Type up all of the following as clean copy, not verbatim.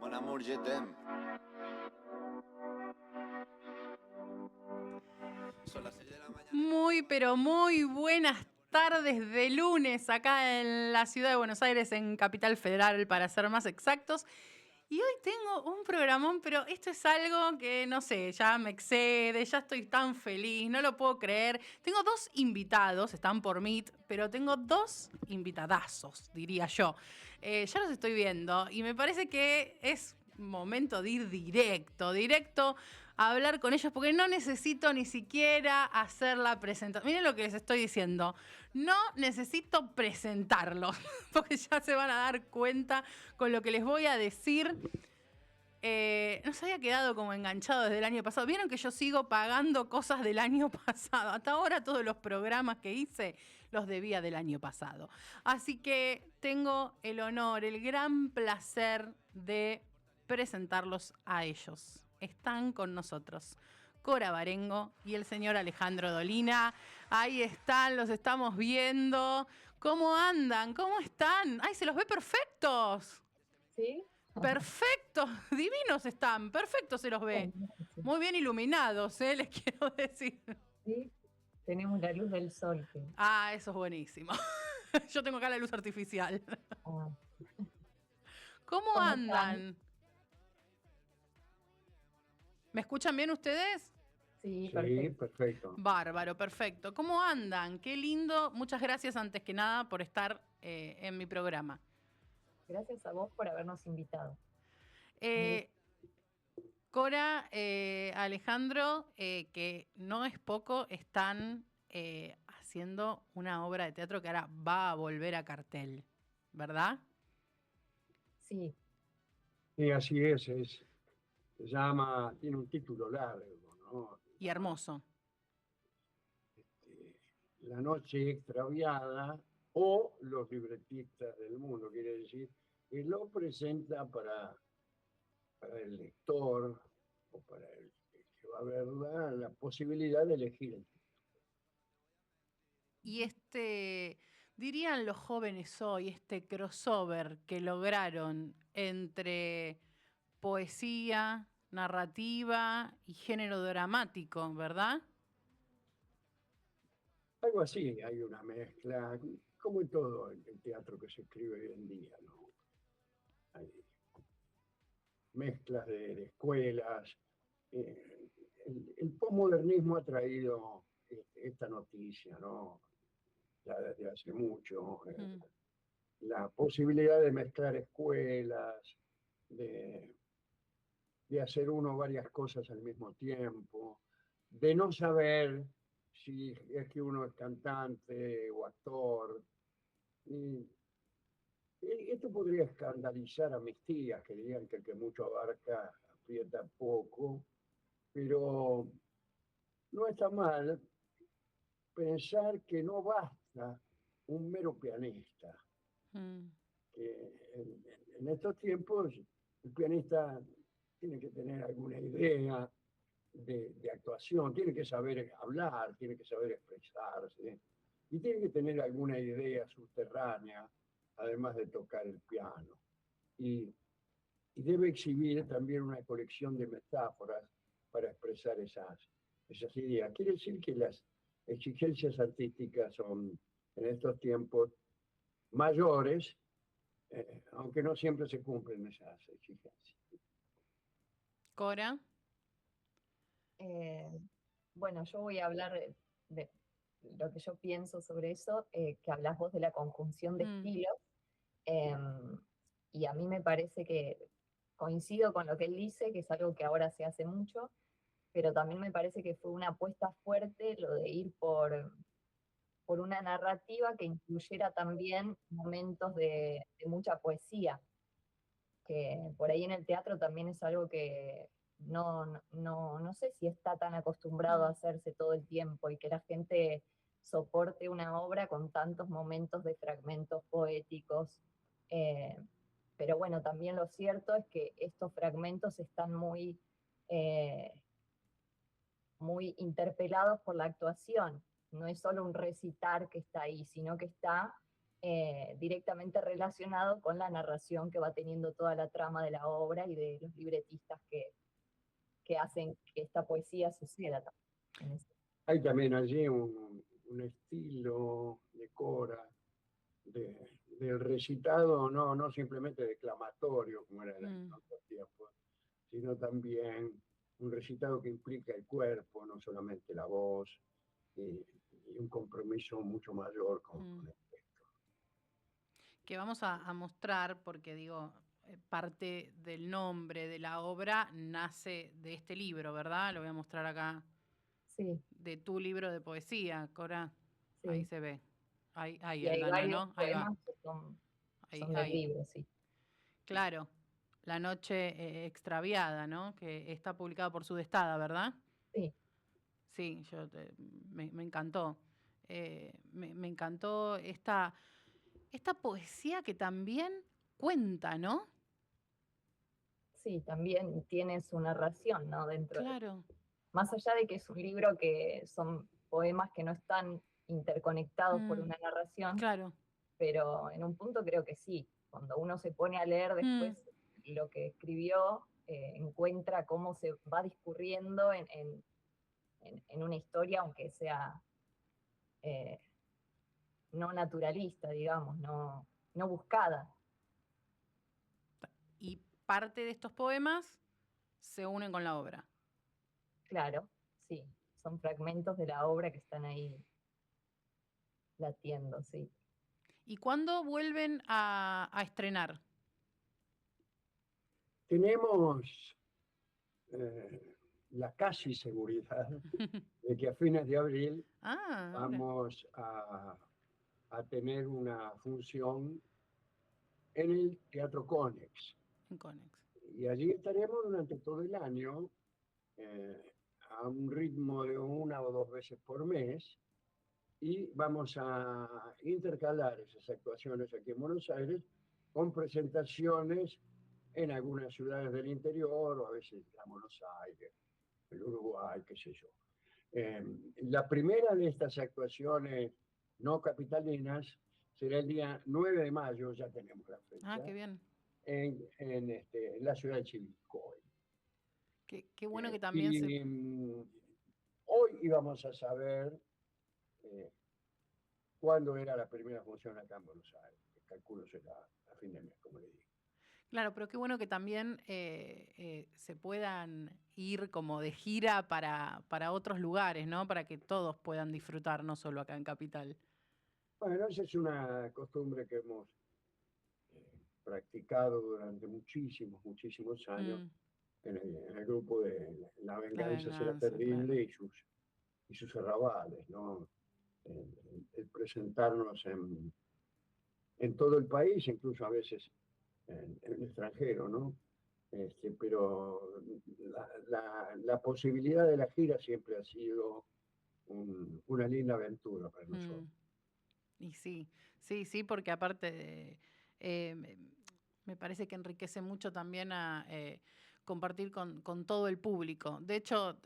Mon amour, je t'aime. Son las 6 de la mañana. Muy, pero muy buenas tardes de lunes acá en la ciudad de Buenos Aires, en Capital Federal, para ser más exactos. Y hoy tengo un programón, pero esto es algo que, no sé, ya me excede, ya estoy tan feliz, no lo puedo creer. Tengo dos invitados, están por Meet, pero tengo dos invitadazos, diría yo. Ya los estoy viendo y me parece que es momento de ir directo a hablar con ellos, porque no necesito ni siquiera hacer la presentación. Miren lo que les estoy diciendo. No necesito presentarlos, porque ya se van a dar cuenta con lo que les voy a decir. Nos había quedado como enganchado desde el año pasado. Vieron que yo sigo pagando cosas del año pasado. Hasta ahora todos los programas que hice los debía del año pasado. Así que tengo el honor, el gran placer de presentarlos a ellos. Están con nosotros Cora Barengo y el señor Alejandro Dolina. Ahí están, los estamos viendo. ¿Cómo andan? ¿Cómo están? ¡Ay, se los ve perfectos! ¿Sí? Perfectos, divinos están, perfectos se los ve. Muy bien iluminados, les quiero decir. Sí, tenemos la luz del sol. Ah, eso es buenísimo. Yo tengo acá la luz artificial. Ah. ¿Cómo andan? ¿Me escuchan bien ustedes? Sí, perfecto. Bárbaro, perfecto. ¿Cómo andan? Qué lindo. Muchas gracias antes que nada por estar en mi programa. Gracias a vos por habernos invitado. Cora, Alejandro, que no es poco, están haciendo una obra de teatro que ahora va a volver a cartel, ¿verdad? Sí. Sí, así es. Se llama, tiene un título largo, ¿no? Y hermoso. La noche extraviada o los libretistas del mundo, quiere decir, que lo presenta para el lector o para el que va a verla la posibilidad de elegir el título. Y dirían los jóvenes hoy, este crossover que lograron entre poesía, narrativa y género dramático, ¿verdad? Algo así, hay una mezcla, como en todo el teatro que se escribe hoy en día, ¿no? Hay mezclas de escuelas. El posmodernismo ha traído esta noticia, ¿no? Ya desde hace mucho. La posibilidad de mezclar escuelas, de hacer uno varias cosas al mismo tiempo, de no saber si es que uno es cantante o actor. Y esto podría escandalizar a mis tías, que dirían que el que mucho abarca aprieta poco, pero no está mal pensar que no basta un mero pianista. Que en estos tiempos el pianista tiene que tener alguna idea de actuación, tiene que saber hablar, tiene que saber expresarse y tiene que tener alguna idea subterránea, además de tocar el piano. Y debe exhibir también una colección de metáforas para expresar esas ideas. Quiere decir que las exigencias artísticas son en estos tiempos mayores, aunque no siempre se cumplen esas exigencias. Cora. Bueno, yo voy a hablar de lo que yo pienso sobre eso, que hablas vos de la conjunción de estilos, y a mí me parece que coincido con lo que él dice, que es algo que ahora se hace mucho, pero también me parece que fue una apuesta fuerte lo de ir por una narrativa que incluyera también momentos de mucha poesía, que por ahí en el teatro también es algo que no sé si está tan acostumbrado a hacerse todo el tiempo y que la gente soporte una obra con tantos momentos de fragmentos poéticos. Pero bueno, también lo cierto es que estos fragmentos están muy interpelados por la actuación. No es solo un recitar que está ahí, sino que está directamente relacionado con la narración que va teniendo toda la trama de la obra y de los libretistas que hacen que esta poesía suceda también. Hay también allí un estilo de Cora, del recitado, no simplemente declamatorio, como era en otros tiempos, sino también un recitado que implica el cuerpo, no solamente la voz, y un compromiso mucho mayor con el texto. Que vamos a mostrar, porque digo, parte del nombre de la obra nace de este libro, ¿verdad? Lo voy a mostrar acá. Sí. De tu libro de poesía, Cora. Sí. Ahí se ve. Ahí, Y hay Aldana, varios ¿no? Ahí va. poemas que son Ahí, del ahí. libro, sí. Claro. La noche extraviada, ¿no? Que está publicado por Sudestada, ¿verdad? Sí. Sí, me encantó. Me encantó esta poesía que también cuenta, ¿no? Sí, también tiene su narración, ¿no? Dentro. Claro. Más allá de que es un libro que son poemas que no están interconectados por una narración, claro. Pero en un punto creo que sí. Cuando uno se pone a leer después lo que escribió, encuentra cómo se va discurriendo en una historia, aunque sea no naturalista, digamos, no buscada. Y parte de estos poemas se unen con la obra. Claro, sí. Son fragmentos de la obra que están ahí latiendo, sí. ¿Y cuándo vuelven a estrenar? Tenemos la casi seguridad de que a fines de abril vamos a tener una función en el Teatro Conex. En Conex. Y allí estaremos durante todo el año a un ritmo de 1 o 2 veces por mes, y vamos a intercalar esas actuaciones aquí en Buenos Aires con presentaciones en algunas ciudades del interior, o a veces en Buenos Aires, el Uruguay, qué sé yo. La primera de estas actuaciones no capitalinas será el día 9 de mayo, ya tenemos la fecha. Ah, qué bien. En la ciudad de Chivilcoy. Qué bueno que también hoy íbamos a saber cuándo era la primera función acá en Buenos Aires, que calculo será a fin de mes, como le digo. Claro, pero qué bueno que también se puedan ir como de gira para otros lugares, ¿no? Para que todos puedan disfrutar, no solo acá en Capital. Bueno, esa es una costumbre que hemos practicado durante muchísimos años en el grupo de La Venganza Será Terrible, claro. y sus arrabales, ¿no? El presentarnos en todo el país, incluso a veces en el extranjero, ¿no? Pero la posibilidad de la gira siempre ha sido una linda aventura para nosotros. Y sí, porque aparte me parece que enriquece mucho también a compartir con todo el público. De hecho,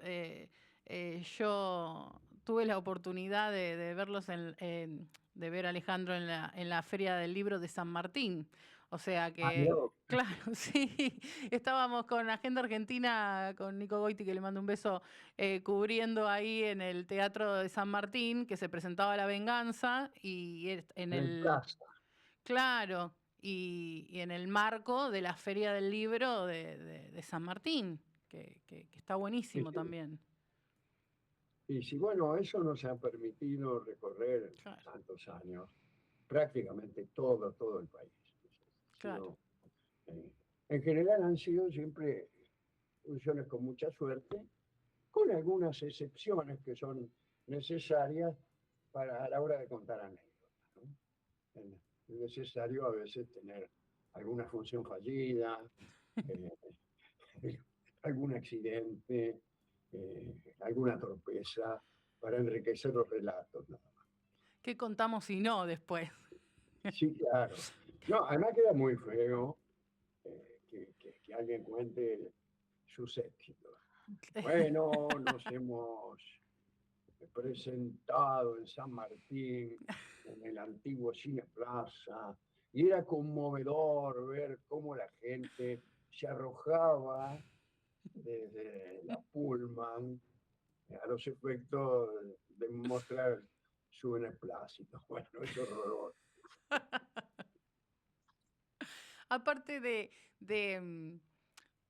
yo tuve la oportunidad de verlos, de ver a Alejandro en la Feria del Libro de San Martín. O sea que, claro, sí, estábamos con Agenda Argentina, con Nico Goiti, que le mando un beso, cubriendo ahí en el Teatro de San Martín, que se presentaba La Venganza, y en el... Claro, y en el marco de la Feria del Libro de San Martín, que está buenísimo también. Y sí, bueno, eso nos ha permitido recorrer tantos años, prácticamente todo el país. Claro. En general han sido siempre funciones con mucha suerte, con algunas excepciones que son necesarias a la hora de contar anécdotas, ¿no? Es necesario a veces tener alguna función fallida, algún accidente, alguna torpeza, para enriquecer los relatos, nada más. ¿Qué contamos si no después? Sí, claro. No, además queda muy feo que alguien cuente sus éxitos. Bueno, nos hemos presentado en San Martín, en el antiguo Cine Plaza, y era conmovedor ver cómo la gente se arrojaba desde la Pullman a los efectos de mostrar su beneplácito. Bueno, es horroroso. Aparte de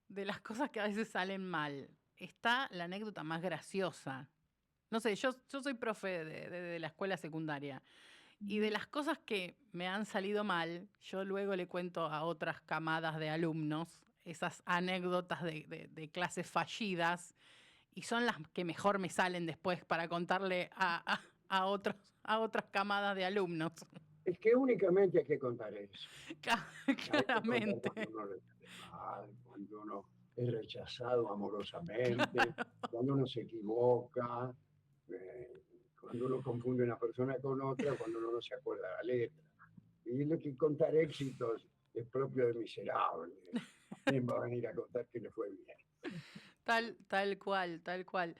las cosas que a veces salen mal, está la anécdota más graciosa. No sé, yo soy profe de la escuela secundaria y de las cosas que me han salido mal, yo luego le cuento a otras camadas de alumnos esas anécdotas de clases fallidas y son las que mejor me salen después para contarle a otras camadas de alumnos. Es que únicamente hay que contar eso. Hay que contar Claramente. cuando uno le sale mal, cuando uno es rechazado amorosamente, cuando uno se equivoca, cuando uno confunde una persona con otra, cuando uno no se acuerda la letra. Y lo que contar éxitos es propio de miserable. ¿Quién va a venir a contar que le fue bien? Tal cual, tal cual.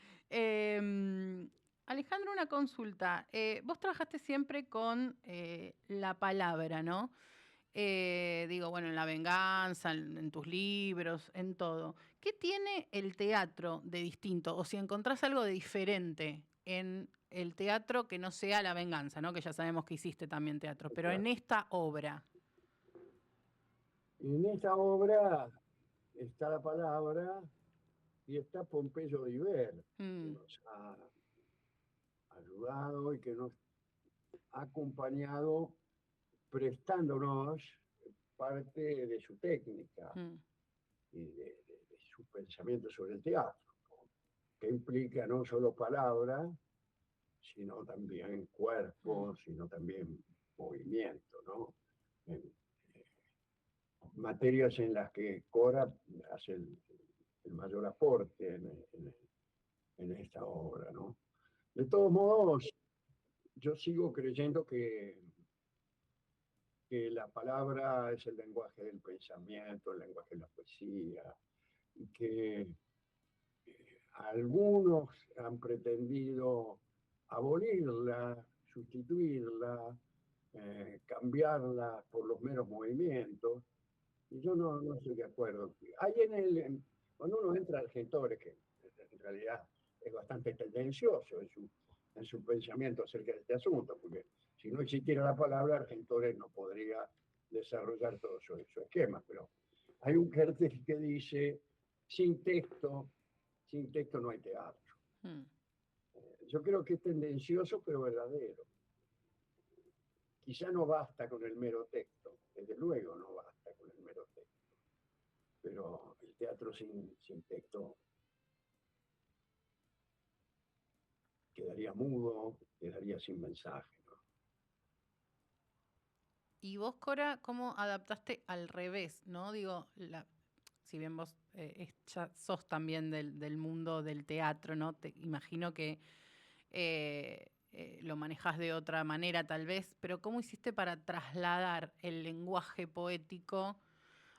Alejandro, una consulta. Vos trabajaste siempre con la palabra, ¿no? Digo, bueno, en La Venganza, en tus libros, en todo. ¿Qué tiene el teatro de distinto? O si encontrás algo de diferente en el teatro que no sea La Venganza, ¿no? Que ya sabemos que hiciste también teatro, pero en esta obra. Y en esta obra está la palabra y está Pompeyo Diver, que Mm, nos ha ayudado y que nos ha acompañado prestándonos parte de su técnica mm, y de su pensamiento sobre el teatro, que implica no solo palabra, sino también cuerpo, sino también movimiento, ¿no? En materias en las que Cora hace el mayor aporte en esta obra, ¿no? De todos modos, yo sigo creyendo que la palabra es el lenguaje del pensamiento, el lenguaje de la poesía, y que algunos han pretendido abolirla, sustituirla, cambiarla por los meros movimientos, y yo no estoy de acuerdo. Hay cuando uno entra al Argentores, que en realidad es bastante tendencioso en su pensamiento acerca de este asunto, porque si no existiera la palabra, Argentores no podría desarrollar todo su esquema, pero hay un cartel que dice, sin texto no hay teatro. mm. Yo creo que es tendencioso, pero verdadero. Quizá no basta con el mero texto, desde luego no basta con el mero texto, pero el teatro sin texto quedaría mudo, quedaría sin mensaje, ¿no? Y vos, Cora, ¿cómo adaptaste al revés, no? Digo, si bien vos ya sos también del mundo del teatro, ¿no? Te imagino que lo manejás de otra manera tal vez, pero ¿cómo hiciste para trasladar el lenguaje poético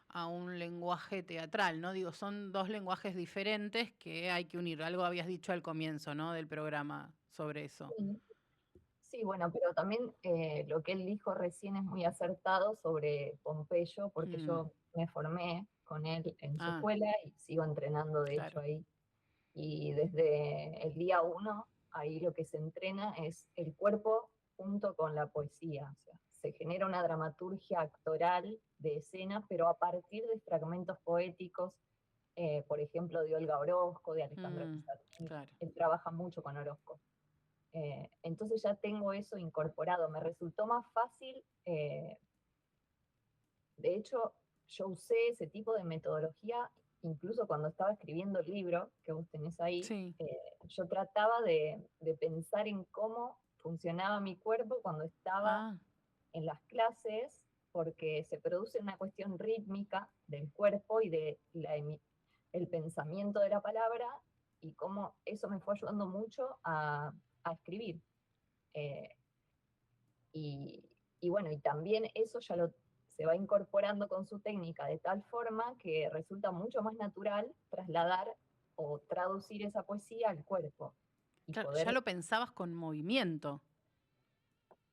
a un lenguaje teatral, ¿no? Digo, son dos lenguajes diferentes que hay que unir. Algo habías dicho al comienzo, ¿no? Del programa sobre eso. Sí. Sí, bueno, pero también lo que él dijo recién es muy acertado sobre Pompeyo, porque Mm, yo me formé con él en su Ah, escuela y sigo entrenando, de hecho, claro. ahí. Y desde el día 1, ahí lo que se entrena es el cuerpo junto con la poesía. O sea, se genera una dramaturgia actoral de escenas, pero a partir de fragmentos poéticos, por ejemplo, de Olga Orozco, de Alejandro Mm, Pizarnik. claro. Él trabaja mucho con Orozco. Entonces ya tengo eso incorporado. Me resultó más fácil, de hecho, yo usé ese tipo de metodología incluso cuando estaba escribiendo el libro que vos tenés ahí. Sí. Yo trataba de pensar en cómo funcionaba mi cuerpo cuando estaba Ah, en las clases, porque se produce una cuestión rítmica del cuerpo y de el pensamiento de la palabra, y cómo eso me fue ayudando mucho a escribir. Eh, y, y bueno, y también eso ya se va incorporando con su técnica de tal forma que resulta mucho más natural trasladar o traducir esa poesía al cuerpo. y Claro, poder, ya lo pensabas con movimiento.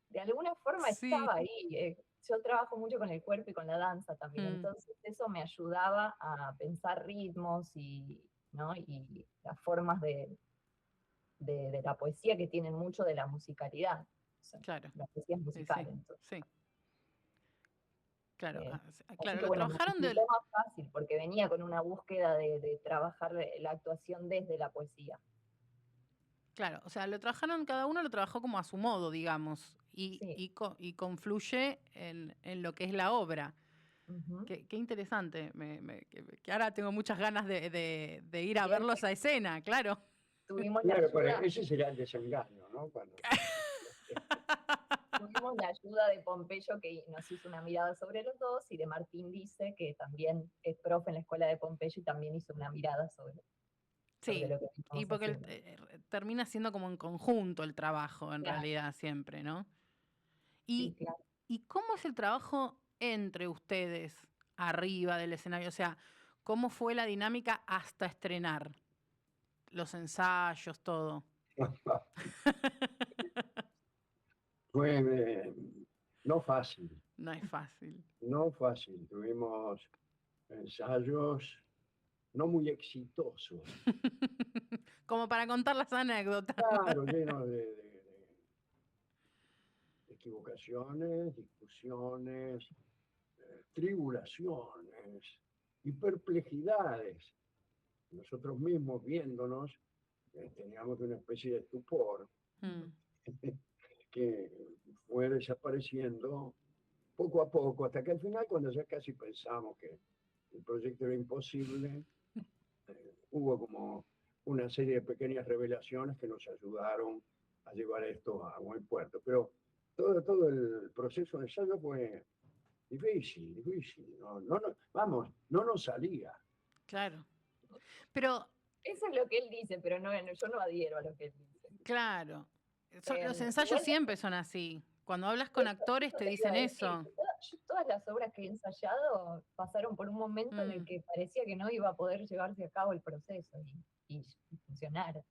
de alguna forma Sí. estaba ahí. Yo trabajo mucho con el cuerpo y con la danza también, Mm. entonces eso me ayudaba a pensar ritmos y, ¿no? y las formas de la poesía que tienen mucho de la musicalidad. O sea, Claro, la poesía es sí, musical, sí, entonces. sí. Claro, Así claro, que lo bueno, me trabajaron resultó más fácil porque venía con una búsqueda de trabajar la actuación desde la poesía. claro, o sea, lo trabajaron, cada uno lo trabajó como a su modo, digamos, Sí. y confluye en lo que es la obra. Ujú. Qué interesante, que ahora tengo muchas ganas de ir a Bien. verlos a escena, claro. Tuvimos la Claro, pero ayuda, ese será el desengaño, ¿no? tuvimos la ayuda de Pompeyo que nos hizo una mirada sobre los dos y de Martín Dice, que también es profe en la escuela de Pompeyo y también hizo una mirada sobre Sí, lo que y estamos porque haciendo. termina siendo como en conjunto el trabajo, en Claro. realidad, siempre, ¿no? Sí, ¿Y, claro. ¿Y cómo es el trabajo entre ustedes arriba del escenario? O sea, ¿cómo fue la dinámica hasta estrenar? Los ensayos, todo. Fue no fácil, No es fácil. no fácil. Tuvimos ensayos no muy exitosos. Como para contar las anécdotas. Claro, llenos de equivocaciones, discusiones, tribulaciones y perplejidades. Nosotros mismos viéndonos teníamos una especie de estupor Mm, que fue desapareciendo poco a poco, hasta que al final, cuando ya casi pensamos que el proyecto era imposible, hubo como una serie de pequeñas revelaciones que nos ayudaron a llevar esto a buen puerto. Pero todo el proceso de ensayo fue difícil, difícil. Vamos, no nos salía. claro. Pero, Eso es lo que él dice, pero no, yo no adhiero a lo que él dice. claro, los Igual ensayos siempre son así. Cuando hablas con actores te te iba dicen a decir, eso. que todas las obras que he ensayado pasaron por un momento en el Mm. que parecía que no iba a poder llevarse a cabo el proceso y funcionar.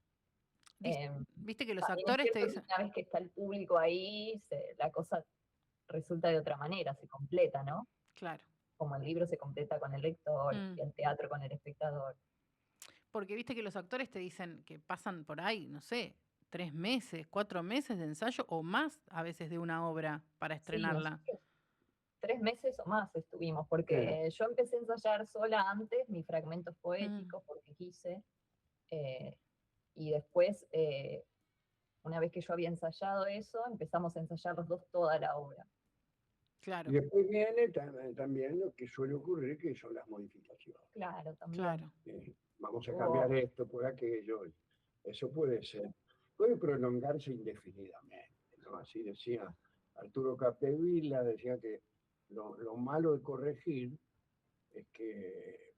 Viste que los También es actores te cierto que dicen, una vez que está el público ahí, la cosa resulta de otra manera, se completa, ¿no? claro, Como el libro se completa con el lector Mm. y el teatro con el espectador. porque viste que los actores te dicen que pasan por ahí, no sé, 3 meses, 4 meses de ensayo o más a veces de una obra para Sí, estrenarla. nosotros 3 meses o más estuvimos, Sí. porque yo empecé a ensayar sola antes mis fragmentos Mm, poéticos, porque quise, y después, una vez que yo había ensayado eso, empezamos a ensayar los dos toda la obra. claro, Y después viene también lo que suele ocurrir, que son las modificaciones. Claro, también. claro. Vamos a cambiar esto por aquello. Eso puede prolongarse indefinidamente, ¿no? Así decía Arturo Capdevila, decía que lo malo de corregir es que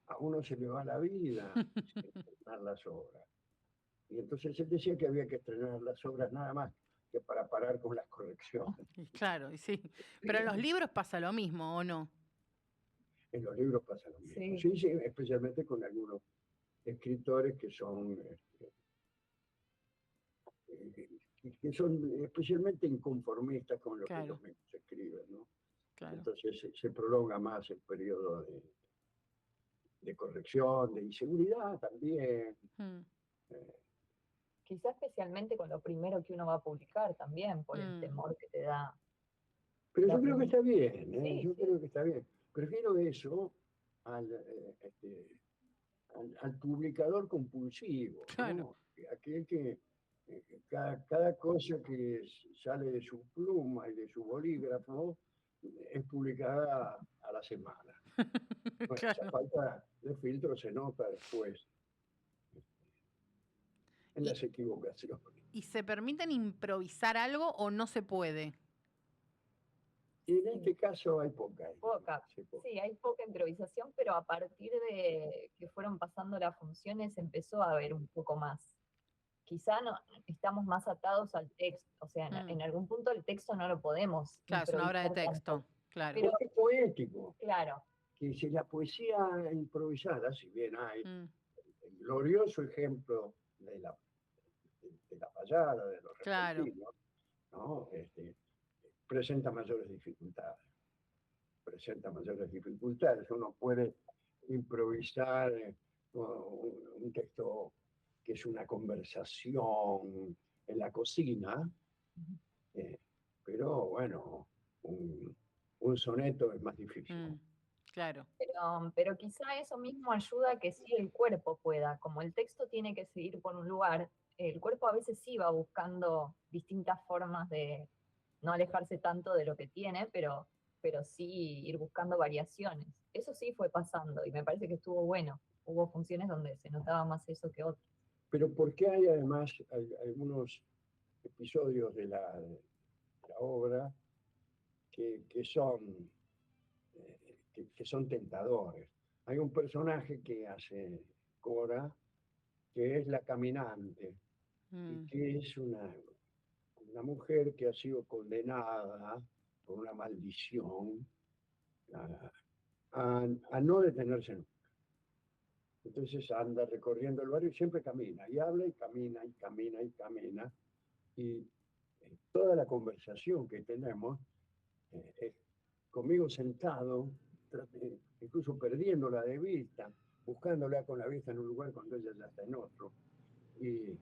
a uno se le va la vida sin estrenar las obras. Y entonces él decía que había que estrenar las obras nada más que para parar con las correcciones. Y claro, y sí. Pero en los libros pasa lo mismo, ¿o no? En los libros pasa lo mismo. Sí. Sí, sí, especialmente con algunos escritores que son especialmente inconformistas con lo que Claro, ellos mismos escriben, ¿no? claro. Entonces se prolonga más el periodo de corrección, de inseguridad también. Mm, eh, Quizá especialmente con lo primero que uno va a publicar también, por el mm, temor que te da. Pero la yo creo que primera. está bien, Sí, yo sí. creo que está bien. Prefiero eso al, al publicador compulsivo, claro. ¿no? Aquel que cada cosa que sale de su pluma y de su bolígrafo es publicada a la semana. Bueno, esa Claro. falta de filtro se nota después en ¿Y, las equivocaciones. ¿Y se permiten improvisar algo o no se puede? Y en este caso hay poca. Poca. Sí, poca. Sí, hay poca improvisación, pero a partir de que fueron pasando las funciones empezó a haber un poco más. Quizá no, estamos más atados al texto, o sea, Mm, en algún punto el texto no lo podemos claro, es una obra de improvisar tanto. texto, claro. Pero, Porque es poético, claro, que si la poesía improvisada, si bien hay Mm, el glorioso ejemplo de la de la payada, de los Claro. repentinos, ¿no? Presenta mayores dificultades. Presenta mayores dificultades. Uno puede improvisar un texto que es una conversación en la cocina, eh, pero bueno, un soneto es más difícil. Mm, claro. Pero quizá eso mismo ayuda a que sí el cuerpo pueda, como el texto tiene que seguir por un lugar, el cuerpo a veces sí va buscando distintas formas de no alejarse tanto de lo que tiene, pero sí ir buscando variaciones. Eso sí fue pasando y me parece que estuvo bueno. Hubo funciones donde se notaba más eso que otras. Pero ¿por qué hay además algunos episodios de la obra que son, que son tentadores? Hay un personaje que hace Cora, que es la caminante, y Mm, que es una mujer que ha sido condenada por una maldición a, a no detenerse nunca. Entonces anda recorriendo el barrio y siempre camina, y habla y camina, y camina, y camina, y toda la conversación que tenemos es conmigo sentado, incluso perdiéndola de vista, buscándola con la vista en un lugar cuando ella ya está en otro. Y,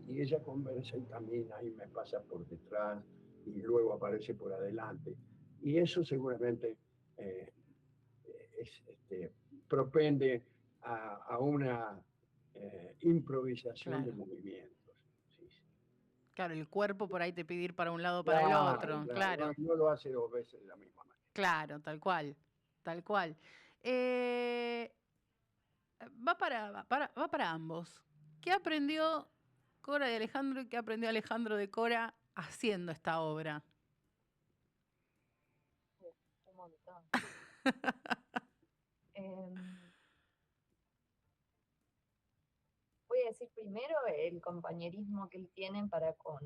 y ella conversa y camina y me pasa por detrás y luego aparece por adelante. Y eso seguramente eh, propende a una improvisación de claro. movimientos. Sí, sí. Claro, el cuerpo por ahí te pide ir para un lado o para el Claro, otro. claro, Claro, no lo hace dos veces de la misma manera. claro, tal cual. Tal cual. Eh, va para ambos. ¿Qué aprendió Cora de Alejandro y qué aprendió Alejandro de Cora haciendo esta obra? Un montón. Em, Voy a decir primero el compañerismo que él tiene para con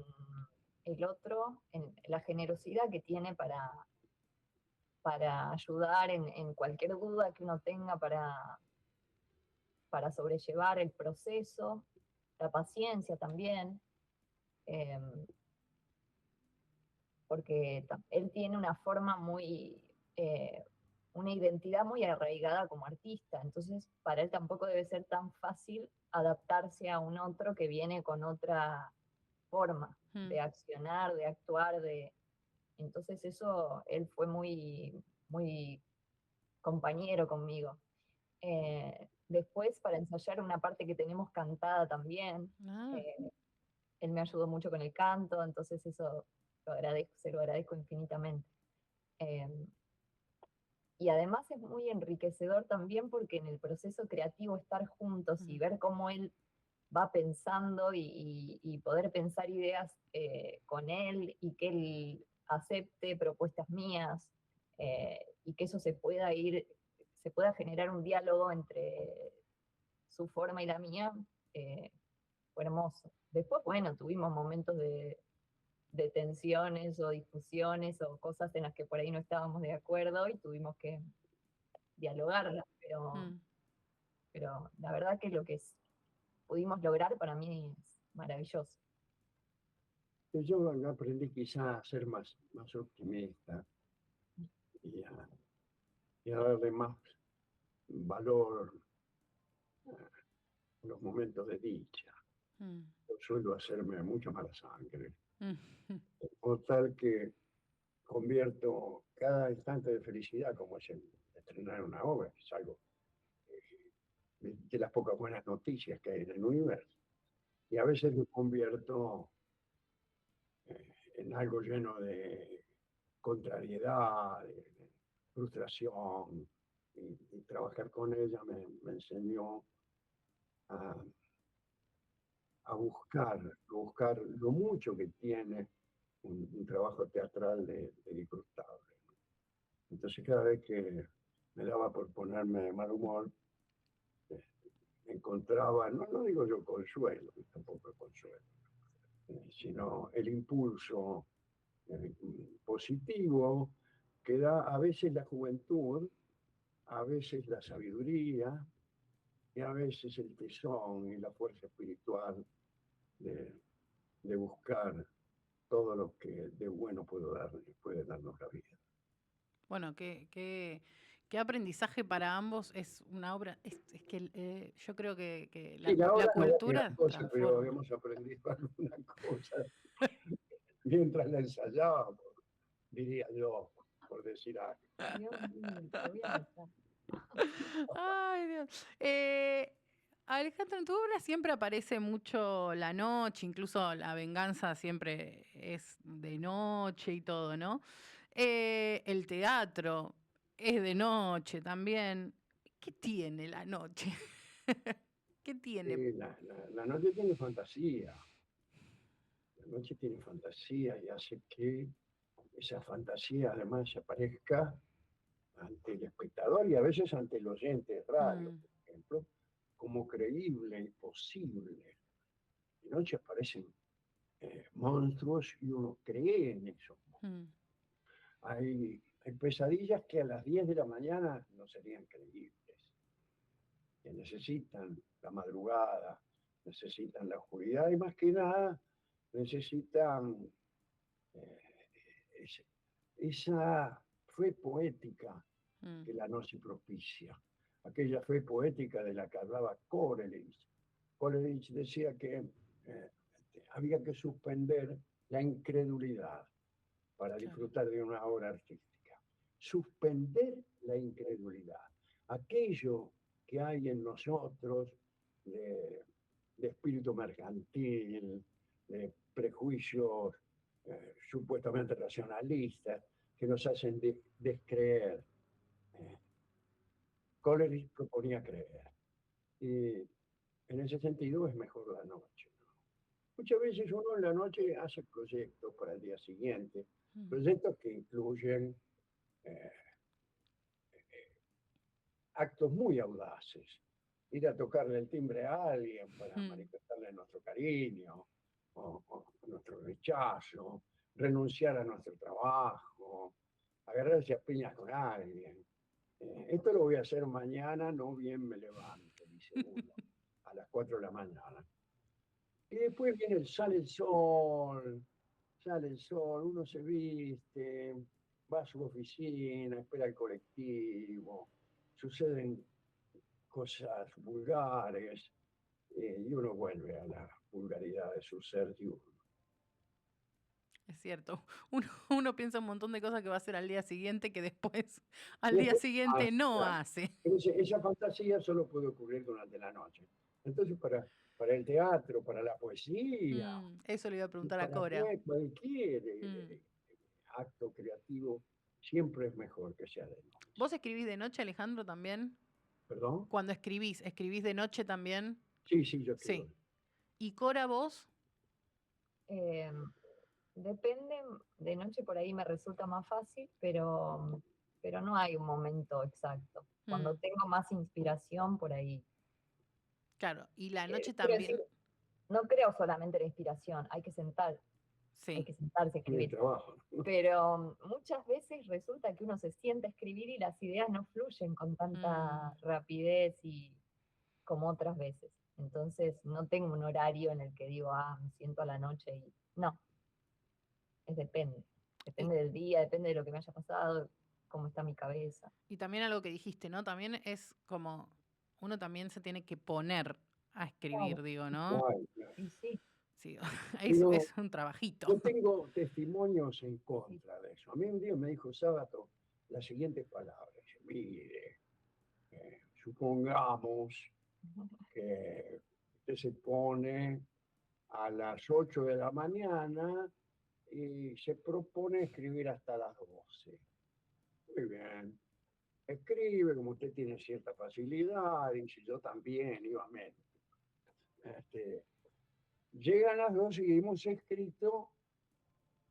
el otro, la generosidad que tiene para ayudar en cualquier duda que uno tenga para sobrellevar el proceso, la paciencia también, porque él tiene una forma una identidad muy arraigada como artista, entonces para él tampoco debe ser tan fácil adaptarse a un otro que viene con otra forma Mm, de accionar, de actuar, entonces eso, él fue muy compañero conmigo. Después, para ensayar una parte que tenemos cantada también, ah, él me ayudó mucho con el canto, entonces eso se lo agradezco infinitamente. Eh, y además es muy enriquecedor también porque en el proceso creativo estar juntos y mm, ver cómo él va pensando y poder pensar ideas con él y que él acepte propuestas mías y que eso se pueda generar un diálogo entre su forma y la mía, eh, fue hermoso. Después, bueno, tuvimos momentos de tensiones o discusiones o cosas en las que por ahí no estábamos de acuerdo y tuvimos que dialogarlas, mm. pero la verdad que lo que pudimos lograr para mí es maravilloso. Yo aprendí quizá a ser más optimista y a darle más valor a los momentos de dicha. Mm, Yo suelo hacerme mucha mala sangre, mm, o tal que convierto cada instante de felicidad como es estrenar una obra, que es algo de las pocas buenas noticias que hay en el universo. Y a veces lo convierto en algo lleno de contrariedad, de frustración, y trabajar con ella me enseñó a, a buscar lo mucho que tiene un trabajo teatral de disfrutable. Entonces cada vez que me daba por ponerme de mal humor, eh, encontraba, no digo yo consuelo, que tampoco es consuelo, sino el impulso positivo que da a veces la juventud, a veces la sabiduría y a veces el tesón y la fuerza espiritual de, de buscar todo lo que de bueno puede darnos la vida. Bueno, qué aprendizaje para ambos. Es una obra, es que yo creo que Sí, la ahora no voy a cultura cosa, pero transforma. hemos aprendido alguna cosa mientras la ensayábamos, diría yo, por decir algo. Dios mío, te voy a matar. Ay, Dios. Alejandro, en tu obra siempre aparece mucho la noche, incluso la venganza siempre es de noche y todo, ¿no? El teatro es de noche también. ¿Qué tiene la noche? ¿Qué tiene? La noche tiene fantasía, la noche tiene fantasía y hace que esa fantasía además aparezca ante el espectador y a veces ante el oyente de radio, Mm, por ejemplo, como creíble y posible. De noche aparecen monstruos y uno cree en eso. mm, Hay pesadillas que a las 10 de la mañana no serían creíbles, que necesitan la madrugada, necesitan la oscuridad y más que nada necesitan eh, esa fe poética mm, que la noche propicia, aquella fe poética de la que hablaba Coleridge. Coleridge decía que había que suspender la incredulidad para claro. disfrutar de una obra artística. Suspender la incredulidad. Aquello que hay en nosotros de espíritu mercantil, de prejuicios supuestamente racionalistas, que nos hacen descreer. Eh, Coleridge proponía creer. Y en ese sentido es mejor la noche. Muchas veces uno en la noche hace proyectos para el día siguiente, Mm, proyectos que incluyen eh, actos muy audaces. Ir a tocarle el timbre a alguien para mm, manifestarle nuestro cariño o nuestro rechazo, renunciar a nuestro trabajo, agarrarse a piñas con alguien. Esto lo voy a hacer mañana, no bien me levante, dice uno, a las 4 de la mañana. Y después sale el sol, uno se viste, va a su oficina, espera el colectivo, suceden cosas vulgares y uno vuelve a la vulgaridad de su ser diurno. es cierto. Uno piensa un montón de cosas que va a hacer al día siguiente que después Y al día después, siguiente no hace. esa fantasía solo puede ocurrir durante la noche. Entonces, para el teatro, para la poesía, Eso le iba a preguntar a para Cora. cualquier Mm. acto creativo, siempre es mejor que sea de noche. ¿Vos escribís de noche, Alejandro, también? ¿Perdón? Cuando escribís de noche también. Sí, sí, yo escribo. Sí. ¿Y Cora, vos? Eh, Depende, de noche por ahí me resulta más fácil, pero no hay un momento exacto. Cuando Mm, tengo más inspiración por ahí. claro. Y la noche Quiero decir, también. no creo solamente en la inspiración, hay Sí. que sentarse a En el escribir. trabajo. Pero muchas veces resulta que uno se sienta a escribir y las ideas no fluyen con tanta rapidez y como otras veces. Entonces no tengo un horario en el que digo, me siento a la noche y no, depende. Y, Depende del día, depende de lo que me haya pasado, cómo está mi cabeza. y también algo que dijiste, ¿no? También es como uno también se tiene que poner a Claro, escribir, digo, ¿no? Ay, y sí, Sí, pero es un trabajito. yo tengo testimonios en contra de eso. A mí un día me dijo Sábato las siguientes palabras. Dice, mire, supongamos que usted se pone a las 8 de la mañana y se propone escribir hasta las 12. Muy bien. Escribe, como usted tiene cierta facilidad, y si yo también, igualmente. Este, llegan las 12 y hemos escrito,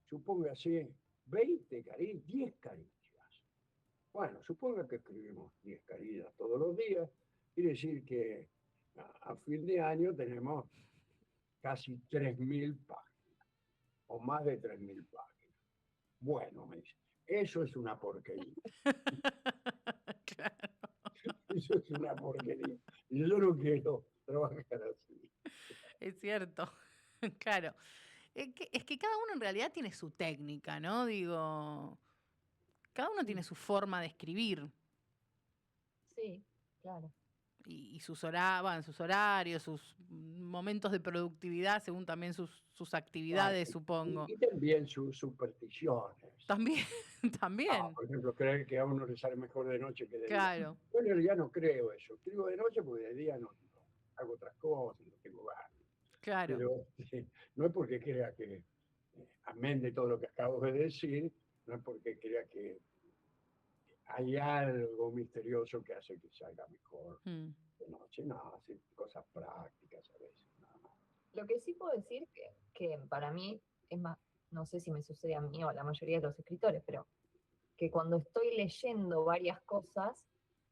supóngase, 20 carillas, 10 carillas. Bueno, suponga que escribimos 10 carillas todos los días, quiere decir que a fin de año tenemos casi 3.000 páginas, o más de 3.000 páginas. Bueno, me dice, eso es una porquería. Claro. Eso es una porquería. Y yo no quiero trabajar así. Es cierto. Claro. Es que cada uno en realidad tiene su técnica, ¿no? Digo, cada uno tiene su forma de escribir Sí, claro. y sus horarios, sus momentos de productividad, según también sus Claro, actividades, supongo. y también sus supersticiones. También, también, Por ejemplo, creer que a uno le sale mejor de noche que de día. claro, Yo en realidad no creo eso. Escribo de noche porque de día no hago otras cosas, no tengo ganas. claro. Pero no es porque crea que, amén de todo lo que acabo de decir, no es porque crea que hay algo misterioso que hace que salga mejor Mm, de noche. No, sí, cosas prácticas a veces. Nada más. Lo que sí puedo decir que para mí, es más, no sé si me sucede a mí o a la mayoría de los escritores, pero que cuando estoy leyendo varias cosas,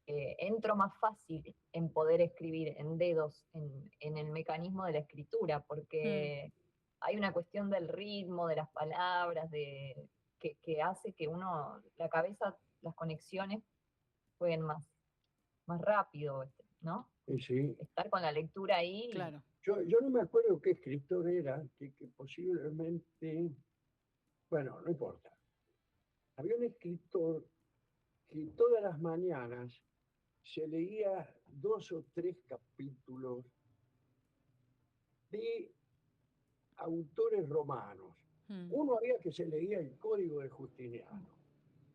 entro más fácil en poder escribir en dedos, en el mecanismo de la escritura, mm, porque hay una cuestión del ritmo, de las palabras, que hace que uno, la cabeza, las conexiones jueguen más rápido, ¿no? Y sí, Estar con la lectura ahí. claro. yo no me acuerdo qué escritor era, que posiblemente, bueno, no importa. Había un escritor que todas las mañanas se leía 2 o 3 capítulos de autores romanos. Mm, Uno había que se leía el Código de Justiniano.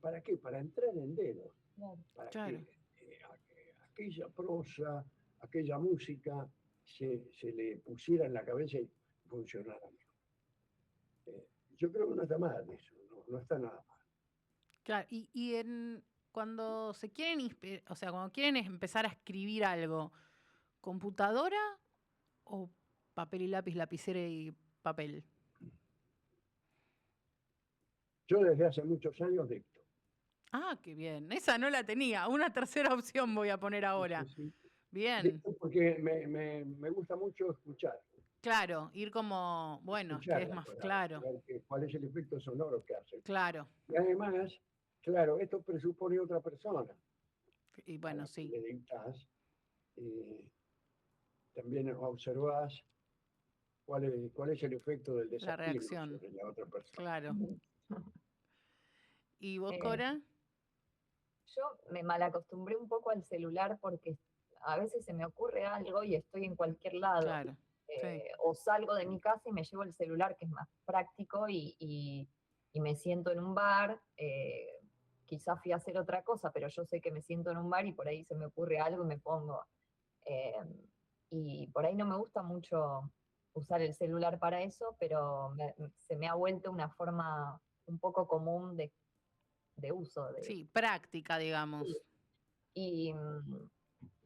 ¿Para qué? Para entrar en dedos, Claro. para claro. que aquella prosa, aquella música se le pusiera en la cabeza y funcionara mejor. Yo creo que no está mal eso, no está nada mal. Claro, cuando se quieren, o sea, cuando quieren empezar a escribir algo, ¿computadora o papel y lápiz, lapicera y papel? Yo desde hace muchos años dicto. Ah, qué bien. Esa no la tenía. Una tercera opción voy a poner Sí, ahora. sí. Bien. Dicto porque me gusta mucho escuchar. Claro, ir como, bueno, es que Escuchar es las más palabras, claro. ver cuál es el efecto sonoro que hace. Claro. Y además, claro, esto presupone otra persona Y a bueno, la que sí, le dictás. También observás cuál es el efecto del la desatino reacción. sobre la otra persona. Claro. ¿Y vos, Eh, Cora? yo me malacostumbré un poco al celular porque a veces se me ocurre algo y estoy en cualquier lado. Claro. Sí, O salgo de mi casa y me llevo el celular, que es más práctico, y me siento en un bar. Quizás fui a hacer otra cosa, pero yo sé que me siento en un bar y por ahí se me ocurre algo y me pongo. eh, y por ahí no me gusta mucho usar el celular para eso, pero se me ha vuelto una forma un poco común de uso. sí, práctica, digamos. Y,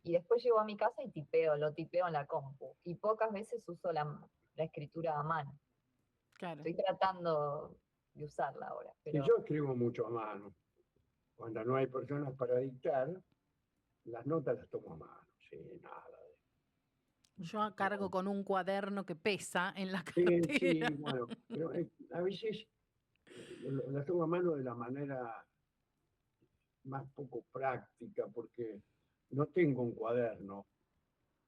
y después llego a mi casa y lo tipeo en la compu. Y pocas veces uso la escritura a mano. Claro. Estoy tratando de usarla ahora, Y pero yo escribo mucho a mano. Cuando no hay personas para dictar, las notas las tomo a mano. Sí, nada. Yo cargo con un cuaderno que pesa en la Sí, cartera. bueno, pero a veces las tomo a mano de la manera más poco práctica porque no tengo un cuaderno.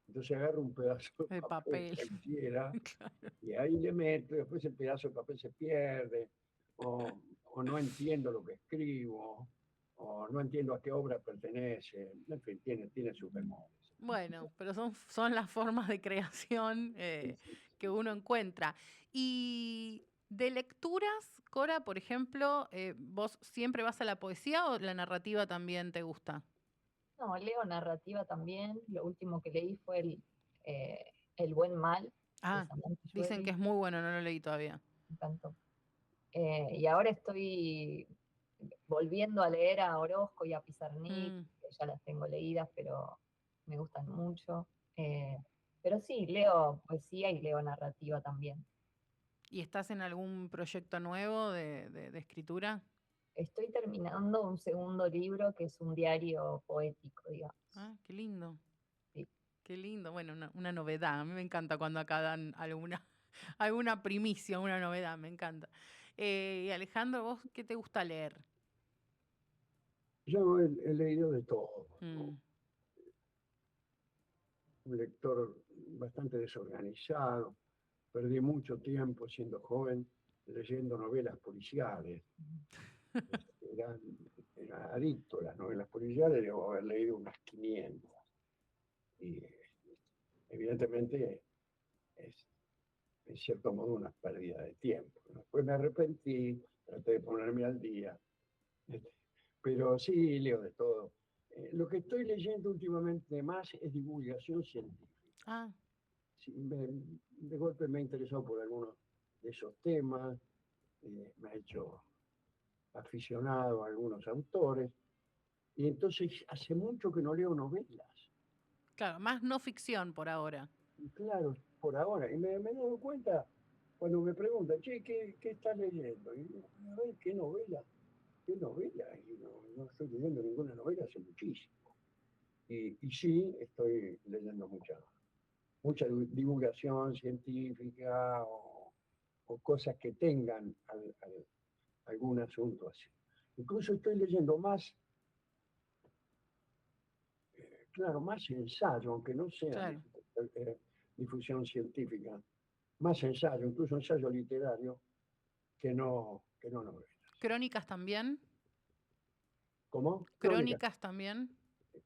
Entonces agarro un pedazo de De papel papel. cualquiera Claro. y ahí le meto y después el pedazo de papel se pierde o no entiendo lo que escribo o no entiendo a qué obra pertenece. En fin, tiene sus memorias. Bueno, pero son las formas de creación Sí, sí, que sí. uno encuentra. Y de lecturas, Cora, por ejemplo, ¿vos siempre vas a la poesía o la narrativa también te gusta? no, leo narrativa también. Lo último que leí fue El buen mal de Ah, Samantha dicen que Schweblin, es muy bueno, no lo leí todavía. me encantó. Y ahora estoy volviendo a leer a Orozco y a Pizarnik, Mm. que ya las tengo leídas, pero me gustan mucho. Eh, pero sí, leo poesía y leo narrativa también. ¿Y estás en algún proyecto nuevo de escritura? Estoy terminando un segundo libro que es un diario poético, digamos. Ah, qué lindo, Sí. qué lindo. Bueno, una novedad. A mí me encanta cuando acá dan alguna primicia, una novedad, me encanta. Y Alejandro, ¿vos qué te gusta leer? Yo he leído de todo, ¿no? Mm, Un lector bastante desorganizado. perdí mucho tiempo siendo joven leyendo novelas policiales. Era, era adicto a las novelas policiales, debo haber leído unas 500. Y evidentemente es, en cierto modo, una pérdida de tiempo. Después me arrepentí, traté de ponerme al día, pero sí leo de todo. Lo que estoy leyendo últimamente más es divulgación científica. Ah, Sí, de golpe me he interesado por algunos de esos temas, me ha hecho aficionado a algunos autores, y entonces hace mucho que no leo novelas. claro, más no ficción por ahora. Y claro, por ahora, y me he dado cuenta cuando me preguntan, che, ¿qué estás leyendo? Y digo, a ver, ¿qué novela? ¿Qué novela? Y no estoy leyendo ninguna novela hace muchísimo. Y sí, estoy leyendo mucha divulgación científica o cosas que tengan algún asunto así. Incluso estoy leyendo más, claro, más ensayo, aunque no sea Claro. difusión científica, más ensayo, incluso ensayo literario, que no novelas. ¿Crónicas también? ¿Cómo? ¿Crónicas también?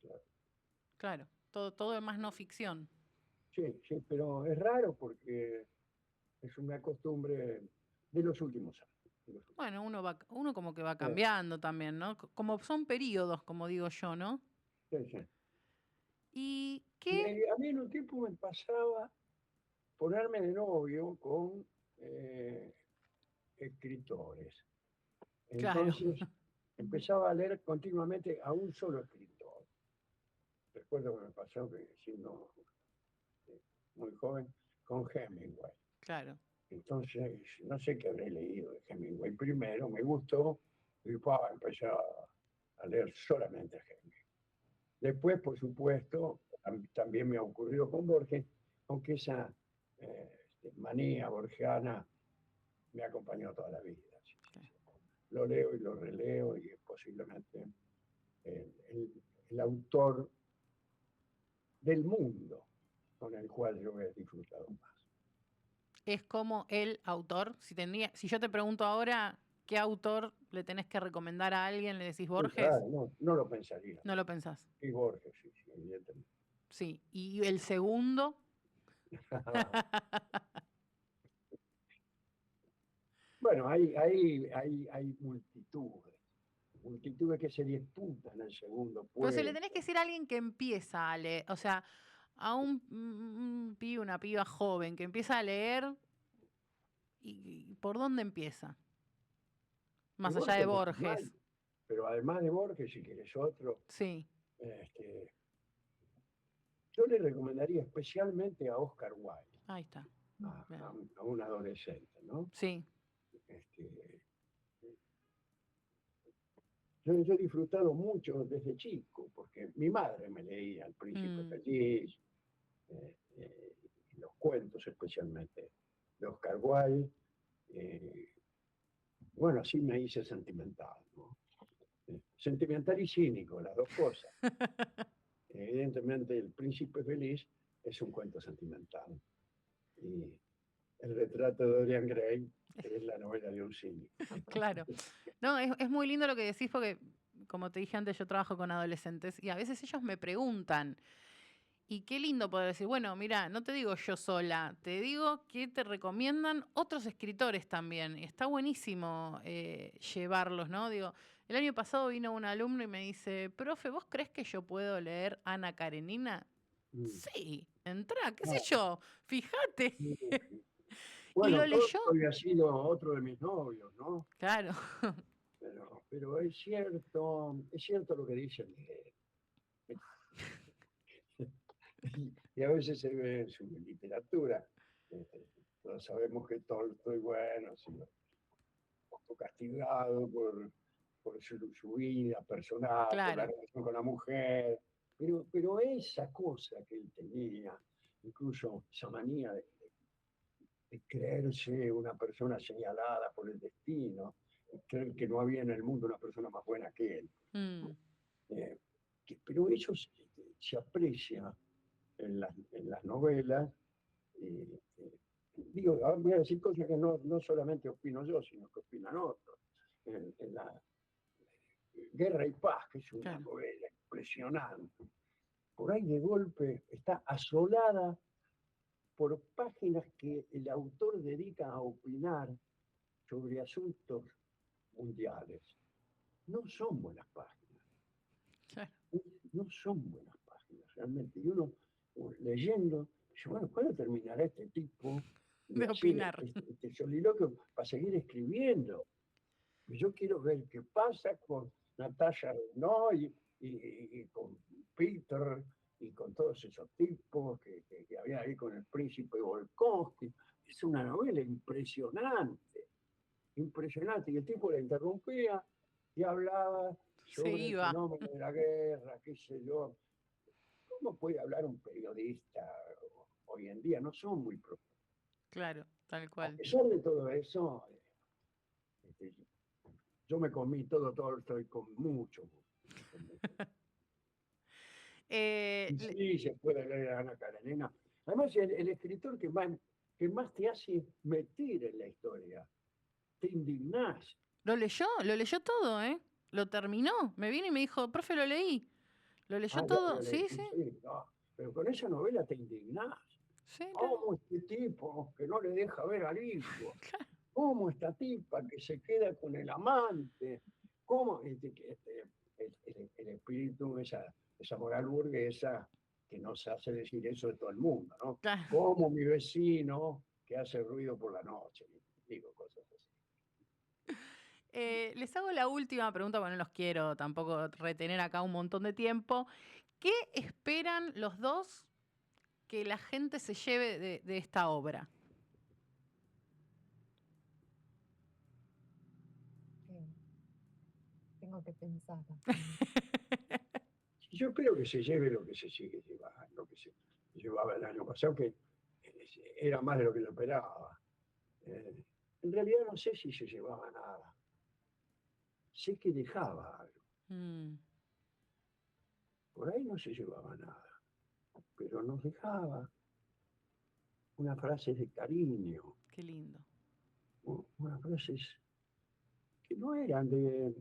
Claro. Claro, todo es más no ficción. Sí, sí, pero es raro porque es una costumbre de los últimos años. Bueno, uno como que va Sí, cambiando también, ¿no? Como son periodos, como digo yo, ¿no? sí, sí. ¿Y Y, qué? a mí en un tiempo me pasaba ponerme de novio con escritores. Claro, Entonces empezaba a leer continuamente a un solo escritor. Recuerdo que me pasó que siendo muy joven con Hemingway. claro. Entonces, no sé qué habré leído de Hemingway primero, me gustó y empecé a leer solamente a Hemingway. Después, por supuesto, también me ha ocurrido con Borges, aunque esa manía borgiana me acompañó toda la vida. Lo leo y lo releo y es posiblemente el autor del mundo con el cual yo he disfrutado más. Es como el autor. Si yo te pregunto ahora, ¿qué autor le tenés que recomendar a alguien? ¿Le decís Sí, Borges? claro, no lo pensaría. No lo pensás. Y Borges, sí, sí, evidentemente. Sí. ¿Y el segundo? Bueno, hay multitudes que se disputan en el segundo Pero si le tenés que puesto. decir a alguien que empieza a leer, o sea, a un pibe, una piba joven que empieza a leer, ¿y por dónde empieza? Y Más allá de Borges no está Borges. mal, pero además de Borges, si querés otro, Sí, este, yo le recomendaría especialmente a Oscar Wilde, ahí está. Bien. a un adolescente, ¿no? Sí. Este, yo he disfrutado mucho desde chico, porque mi madre me leía El Príncipe Mm. Feliz, y los cuentos especialmente de Oscar Wilde. Bueno, así me hice sentimental, ¿no? Sentimental y cínico, las dos cosas. Evidentemente, El Príncipe Feliz es un cuento sentimental. Y El retrato de Dorian Gray es la novela de un cínico. Claro. No, es muy lindo lo que decís porque, como te dije antes, yo trabajo con adolescentes y a veces ellos me preguntan, y qué lindo poder decir, bueno, mira, no te digo yo sola, te digo que te recomiendan otros escritores también. Está buenísimo llevarlos, ¿no? Digo, el año pasado vino un alumno y me dice, profe, ¿vos crees que yo puedo leer Ana Karenina? Mm. Sí, entrá, qué sé Ah, yo, fíjate. sí. Y lo Bueno, leyó, Tolstoy ha sido otro de mis novios, ¿no? claro, Pero es cierto lo que dicen de él. Y a veces se ve en su literatura. Todos sabemos que Tolstoy, bueno, ha sido un poco castigado por su vida personal, por la claro. relación con la mujer, pero esa cosa que él tenía, incluso esa manía de creerse una persona señalada por el destino, creer que no había en el mundo una persona más buena que él. Mm, Eh, pero eso se aprecia en las novelas, eh, digo, ahora voy a decir cosas que no solamente opino yo, sino que opinan otros. En la Guerra y Paz, que es una Claro. novela impresionante, por ahí de golpe está asolada por páginas que el autor dedica a opinar sobre asuntos mundiales. No son buenas páginas, Claro. no son buenas páginas realmente. Y uno leyendo, dice, bueno, ¿cuándo terminará este tipo De hacer opinar. este soliloquio para seguir escribiendo? Yo quiero ver qué pasa con Natasha Renoy y con Peter y con todos esos tipos que había ahí con el príncipe Volkovsky. Es una novela impresionante, impresionante. Y el tipo la interrumpía y hablaba Se sobre el iba. fenómeno de la guerra, qué sé yo. ¿Cómo puede hablar un periodista hoy en día? No son muy profundos. Claro, tal A cual. pesar de todo eso, este, yo me comí todo, estoy con mucho gusto. Y Le- sí, se puede leer a Ana Karenina. Además, el escritor que más te hace meter en la historia, te indignás. lo leyó todo, ¿eh? Lo terminó. Me vino y me dijo, profe, lo leí. Lo leyó Ah, ya todo. lo leí, Sí, sí, sí. sí, no. Pero con esa novela te indignás. Sí, ¿Cómo este tipo que no le deja ver al hijo? ¿Cómo esta tipa que se queda con el amante? ¿Cómo el espíritu, esa moral burguesa que nos hace decir eso de todo el mundo, ¿no? claro. Como mi vecino que hace ruido por la noche, digo cosas así. Les hago la última pregunta, porque no los quiero tampoco retener acá un montón de tiempo. ¿Qué esperan los dos que la gente se lleve de esta obra? Tengo que pensar. Yo espero que se lleve lo que se sigue llevando, lo que se llevaba el año pasado, que era más de lo que yo esperaba. En realidad no sé si se llevaba nada. Sé que dejaba algo. Mm, Por ahí no se llevaba nada, pero nos dejaba unas frases de cariño, qué lindo. unas frases que no eran de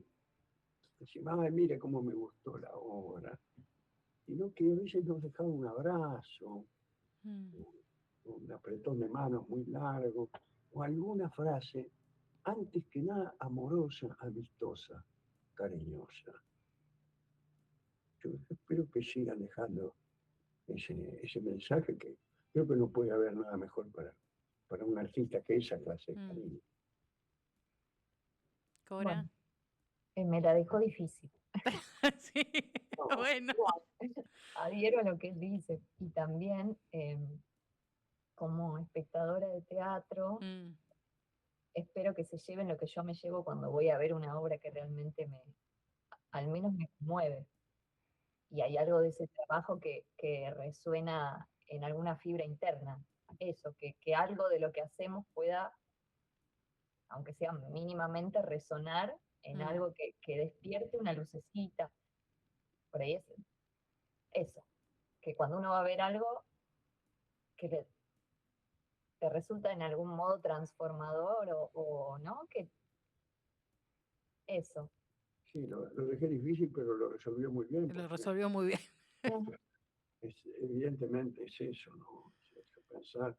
decir, ay, mire cómo me gustó la obra, sino que a veces nos dejaba un abrazo, Mm, un apretón de manos muy largo, o alguna frase, antes que nada amorosa, amistosa, cariñosa. Yo espero que sigan dejando ese mensaje, que creo que no puede haber nada mejor para un artista que esa clase de mm. cariño. Cora. Bueno, me la dejó difícil. Sí, No, bueno. Adhiero a lo que él dice. Y también, como espectadora de teatro, Mm, espero que se lleven lo que yo me llevo cuando voy a ver una obra que realmente al menos me conmueve. Y hay algo de ese trabajo que resuena en alguna fibra interna. Eso, que algo de lo que hacemos pueda, aunque sea mínimamente, resonar en mm, algo que despierte una lucecita. Por ahí es eso, que cuando uno va a ver algo que te resulta en algún modo transformador o no, que eso. sí, lo dejé difícil, pero lo resolvió muy bien, lo porque resolvió muy bien. evidentemente es eso, ¿no? Es eso,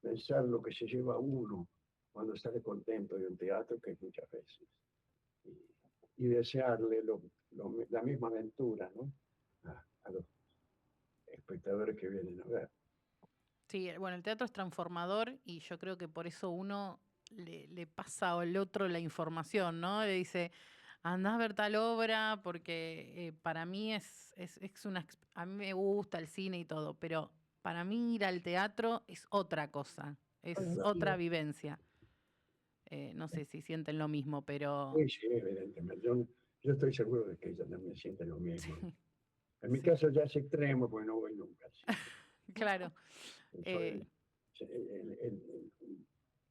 pensar lo que se lleva uno cuando sale contento de un teatro, que es muchas veces, y desearle la misma aventura, ¿no? A los espectadores que vienen a ver. Sí, bueno, el teatro es transformador y yo creo que por eso uno le pasa al otro la información, ¿no? Le dice, andá a ver tal obra porque para mí es una... A mí me gusta el cine y todo, pero para mí ir al teatro es otra cosa, es otra Coincido. vivencia. No sé si sienten lo mismo, pero Sí, sí, evidentemente. Yo estoy seguro de que ella también siente lo mismo. sí, En mi sí, caso ya es extremo, porque no voy nunca al cine. claro. Soy el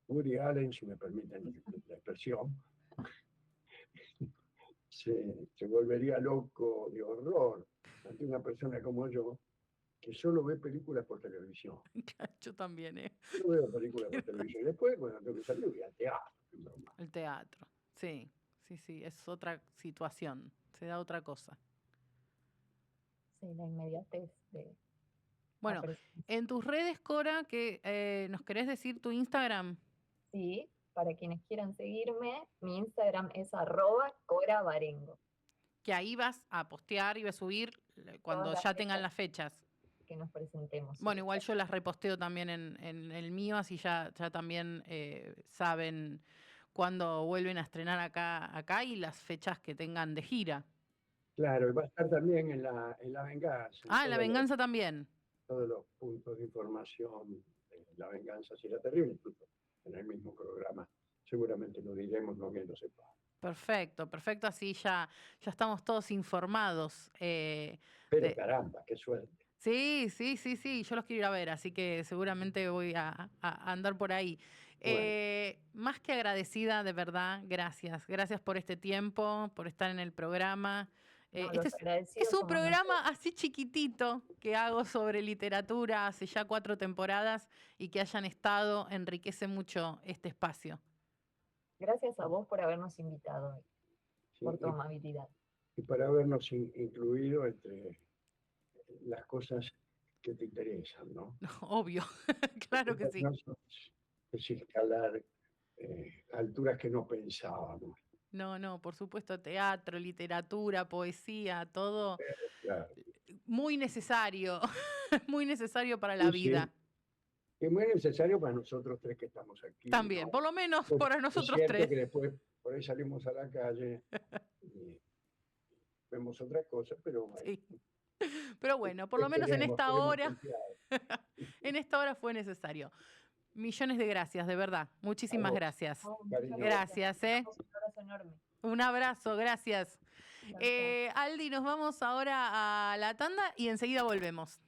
Woody Allen, si me permiten la expresión, se volvería loco de horror ante una persona como yo, que solo ve películas por televisión. Yo también, ¿eh? Yo veo películas por televisión. Después, cuando tengo que salir, voy al teatro. es normal. El teatro. Sí, sí, sí, es otra situación. Se da otra cosa. Sí, la inmediatez de la Bueno, presencia. en tus redes, Cora, que ¿nos querés decir tu Instagram? Sí, para quienes quieran seguirme, mi Instagram es @CoraBarengo. Que ahí vas a postear y vas a subir cuando Todas las ya tengan fechas las fechas. que nos presentemos. Bueno, igual yo las reposteo también en el mío, así ya también saben cuándo vuelven a estrenar acá y las fechas que tengan de gira. Claro, y va a estar también en La Venganza. Ah, La Venganza también. Todos los puntos de información de La Venganza será terrible, incluso en el mismo programa. Seguramente lo diremos no viéndose. Perfecto, perfecto, así ya estamos todos informados. Pero caramba, qué suerte. Sí, yo los quiero ir a ver, así que seguramente voy a andar por ahí. Bueno. Más que agradecida, de verdad, gracias. Gracias por este tiempo, por estar en el programa. No, Este los agradecidos es un somos programa nosotros. así chiquitito que hago sobre literatura hace ya 4 temporadas y que hayan estado enriquece mucho este espacio. Gracias a vos por habernos invitado hoy, Sí, por tu amabilidad. y para habernos incluido entre las cosas que te interesan, ¿no? Obvio, claro que sí. Es escalar alturas que no pensábamos. No, por supuesto, teatro, literatura, poesía, todo Claro. muy necesario, muy necesario para la Sí, vida. sí. Es muy necesario para nosotros tres que estamos aquí. También, ¿no? por lo menos Pues, para nosotros es cierto tres. que después por ahí salimos a la calle y vemos otra cosa, pero bueno. Sí. Pero bueno, por lo menos en esta hora, en esta hora fue necesario. Millones de gracias, de verdad. Muchísimas gracias. No, muchas Cariño. Gracias, Un abrazo enorme. Un abrazo, gracias. Chao, chao. Aldi, nos vamos ahora a la tanda y enseguida volvemos.